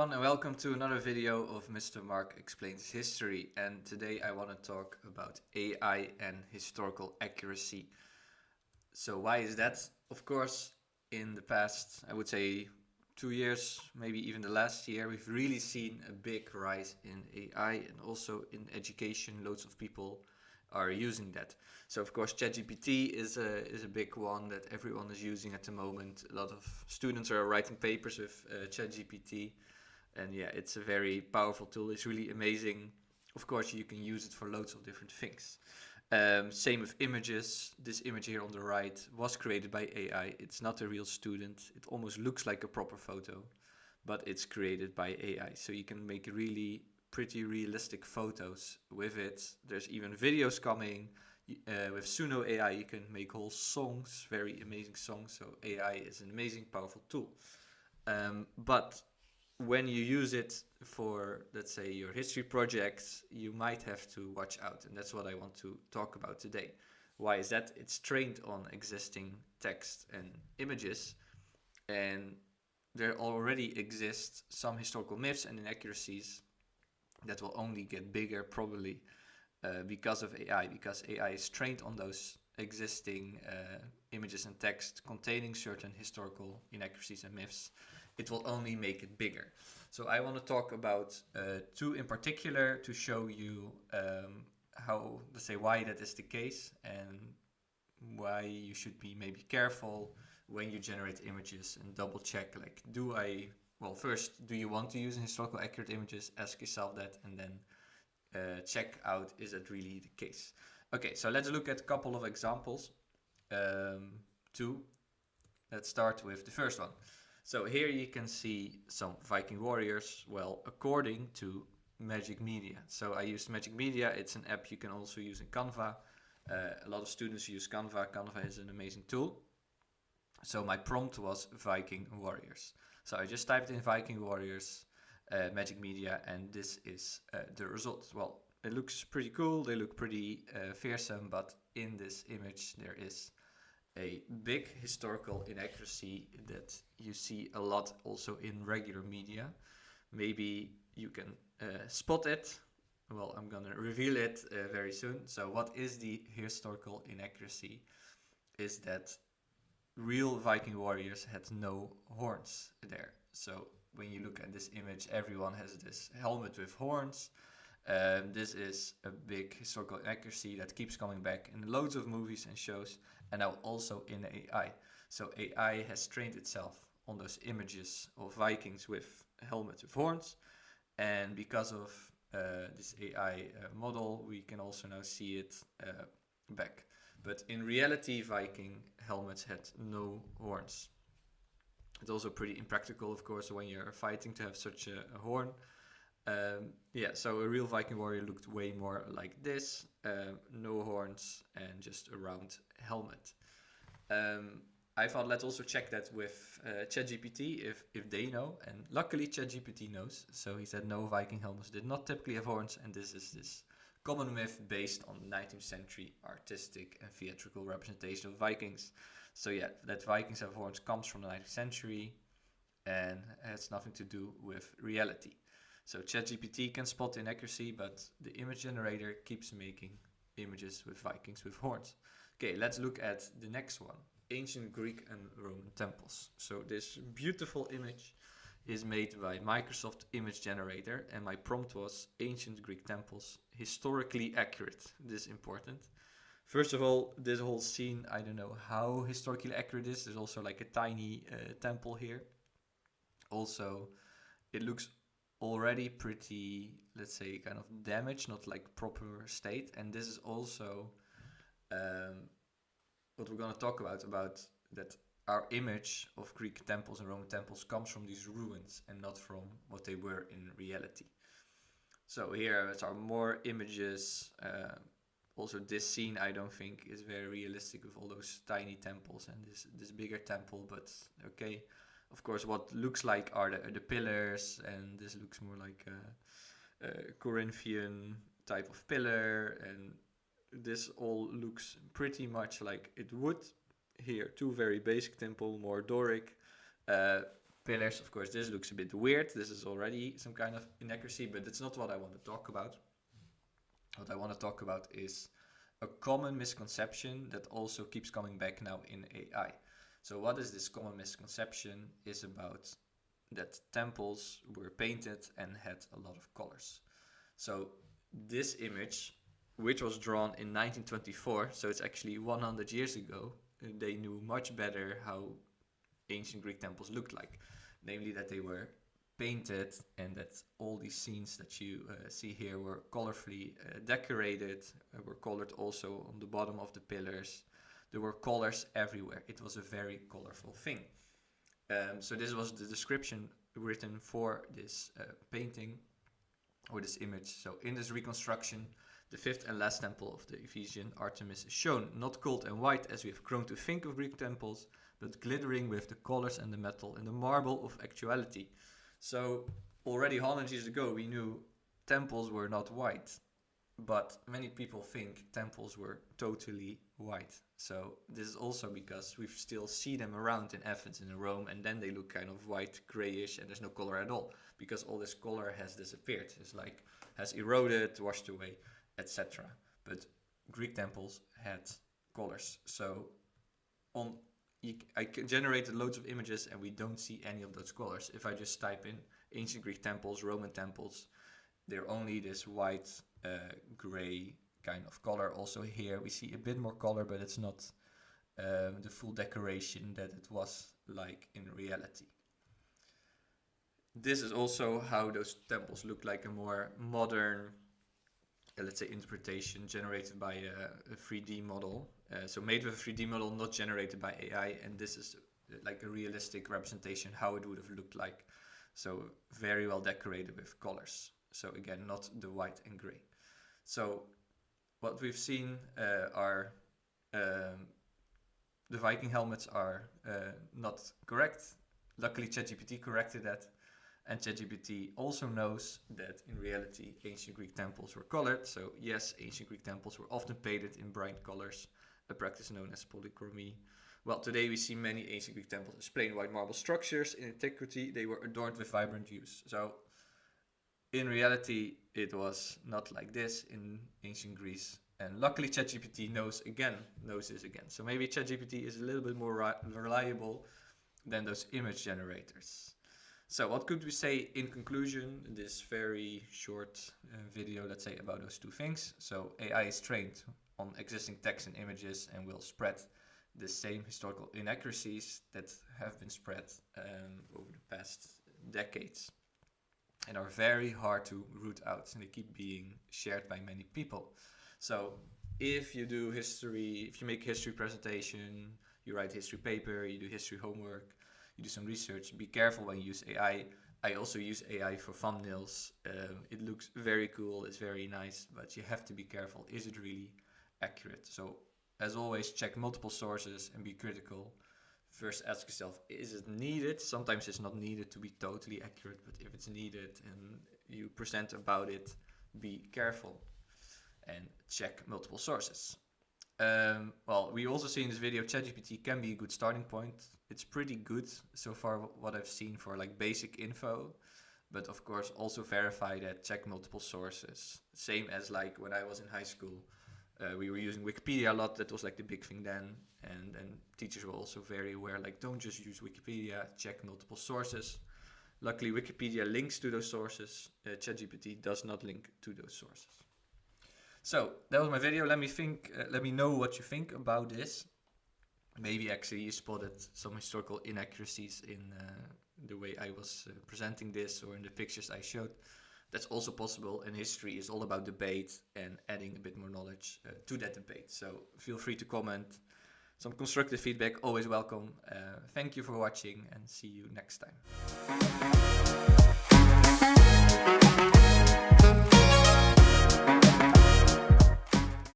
everyone, and welcome to another video of Mr. Mark Explains History. And today I want to talk about AI and historical accuracy. So why is that? Of course, in the past, I would say 2 years, maybe even the last year, we've really seen a big rise in AI and also in education. Loads of people are using that. So of course, ChatGPT is a big one that everyone is using at the moment. A lot of students are writing papers with ChatGPT, and yeah, it's a very powerful tool. It's really amazing. Of course, you can use it for loads of different things. Same with images. This image here on the right was created by AI. It's not a real student. It almost looks like a proper photo, but it's created by AI. So you can make really pretty realistic photos with it. There's even videos coming. With Suno AI, you can make whole songs, very amazing songs. So AI is an amazing, powerful tool. But when you use it for, let's say, your history projects, you might have to watch out. And that's what I want to talk about today. Why is that? It's trained on existing text and images. And there already exist some historical myths and inaccuracies that will only get bigger probably because of AI, because AI is trained on those existing images and text containing certain historical inaccuracies and myths. It will only make it bigger. So I want to talk about two in particular to show you how, let's say, why that is the case and why you should be maybe careful when you generate images and double check, like, well, first, do you want to use historical accurate images? Ask yourself that, and then check out, is that really the case? Okay, so let's look at a couple of examples. Two. Let's start with the first one. So here you can see some Viking warriors, well, according to Magic Media. So I used Magic Media. It's an app you can also use in Canva. A lot of students use Canva. Canva is an amazing tool. So my prompt was Viking warriors. So I just typed in Viking warriors, Magic Media, and this is the result. Well, it looks pretty cool. They look pretty fearsome, but in this image there is a big historical inaccuracy that you see a lot also in regular media. Maybe you can spot it. Well, I'm gonna reveal it very soon. So what is the historical inaccuracy? Is that real Viking warriors had no horns there. So when you look at this image, everyone has this helmet with horns. This is a big historical inaccuracy that keeps coming back in loads of movies and shows, and now also in AI. So AI has trained itself on those images of Vikings with helmets with horns, and because of this AI model, we can also now see it back. But in reality, Viking helmets had no horns. It's also pretty impractical, of course, when you're fighting to have such a horn. Yeah, so a real Viking warrior looked way more like this, no horns and just a round helmet. I thought let's also check that with ChatGPT if they know, and luckily ChatGPT knows. So he said no, Viking helmets did not typically have horns, and this is this common myth based on 19th century artistic and theatrical representation of Vikings. So yeah, that Vikings have horns comes from the 19th century and has nothing to do with reality. So ChatGPT can spot inaccuracy, but the image generator keeps making images with Vikings with horns. Okay, let's look at the next one. Ancient Greek and Roman temples. So this beautiful image is made by Microsoft Image Generator, and my prompt was ancient Greek temples, historically accurate. This is important. First of all, this whole scene, I don't know how historically accurate it is. There's also like a tiny temple here. Also, it looks already pretty, let's say, kind of damaged, not like proper state. And this is also what we're going to talk about that our image of Greek temples and Roman temples comes from these ruins and not from what they were in reality. So here are more images. Also, this scene I don't think is very realistic with all those tiny temples and this bigger temple. But okay, of course, what looks like are the pillars, and this looks more like a Corinthian type of pillar, and this all looks pretty much like it would. Here, two very basic temple, more Doric, pillars. Of course, this looks a bit weird. This is already some kind of inaccuracy, but it's not what I want to talk about. What I want to talk about is a common misconception that also keeps coming back now in AI. So what is this common misconception is about that temples were painted and had a lot of colors. So this image, which was drawn in 1924, so it's actually 100 years ago, they knew much better how ancient Greek temples looked like. Namely that they were painted and that all these scenes that you see here were colorfully decorated, were colored also on the bottom of the pillars. There were colors everywhere. It was a very colorful thing. So this was the description written for this painting or this image. So in this reconstruction, the fifth and last temple of the Ephesian Artemis is shown, not cold and white as we have grown to think of Greek temples, but glittering with the colors and the metal and the marble of actuality. So already 100 years ago we knew temples were not white, but many people think temples were totally white. So this is also because we still see them around in Athens and in Rome, and then they look kind of white, grayish, and there's no color at all, because all this color has disappeared. It's like has eroded, washed away, etc. But Greek temples had colors. So I generated loads of images and we don't see any of those colors. If I just type in ancient Greek temples, Roman temples, they're only this white, gray kind of color. Also here we see a bit more color, but it's not the full decoration that it was like in reality. This is also how those temples look like, a more modern, let's say, interpretation generated by a 3D model. So made with a 3D model, not generated by AI, and this is like a realistic representation how it would have looked like. So very well decorated with colors. So again, not the white and gray. So what we've seen are the Viking helmets are not correct. Luckily ChatGPT corrected that. And ChatGPT also knows that in reality ancient Greek temples were colored. So yes, ancient Greek temples were often painted in bright colors, a practice known as polychromy. Well, today we see many ancient Greek temples as plain white marble structures. In antiquity, they were adorned with vibrant hues. So in reality, it was not like this in ancient Greece. And luckily ChatGPT knows this again. So maybe ChatGPT is a little bit more reliable than those image generators. So what could we say in conclusion, this very short video, let's say, about those two things? So AI is trained on existing text and images and will spread the same historical inaccuracies that have been spread over the past decades and are very hard to root out, and they keep being shared by many people. So if you do history, if you make a history presentation, you write a history paper, you do history homework, you do some research, be careful when you use AI. I also use AI for thumbnails. It looks very cool, it's very nice, but you have to be careful. Is it really accurate? So as always, check multiple sources and be critical. First ask yourself, is it needed? Sometimes it's not needed to be totally accurate, but if it's needed and you present about it, be careful and check multiple sources. Well, we also see in this video ChatGPT can be a good starting point. It's pretty good so far what I've seen for like basic info, but of course also verify that, check multiple sources. Same as like when I was in high school, we were using Wikipedia a lot. That was like the big thing then, and teachers were also very aware, like don't just use Wikipedia, check multiple sources. Luckily Wikipedia links to those sources, ChatGPT does not link to those sources. So that was my video. Let me know what you think about this. Maybe actually you spotted some historical inaccuracies in the way I was presenting this or in the pictures I showed. That's also possible, and history is all about debate and adding a bit more knowledge to that debate. So feel free to comment. Some constructive feedback, always welcome. Thank you for watching and see you next time.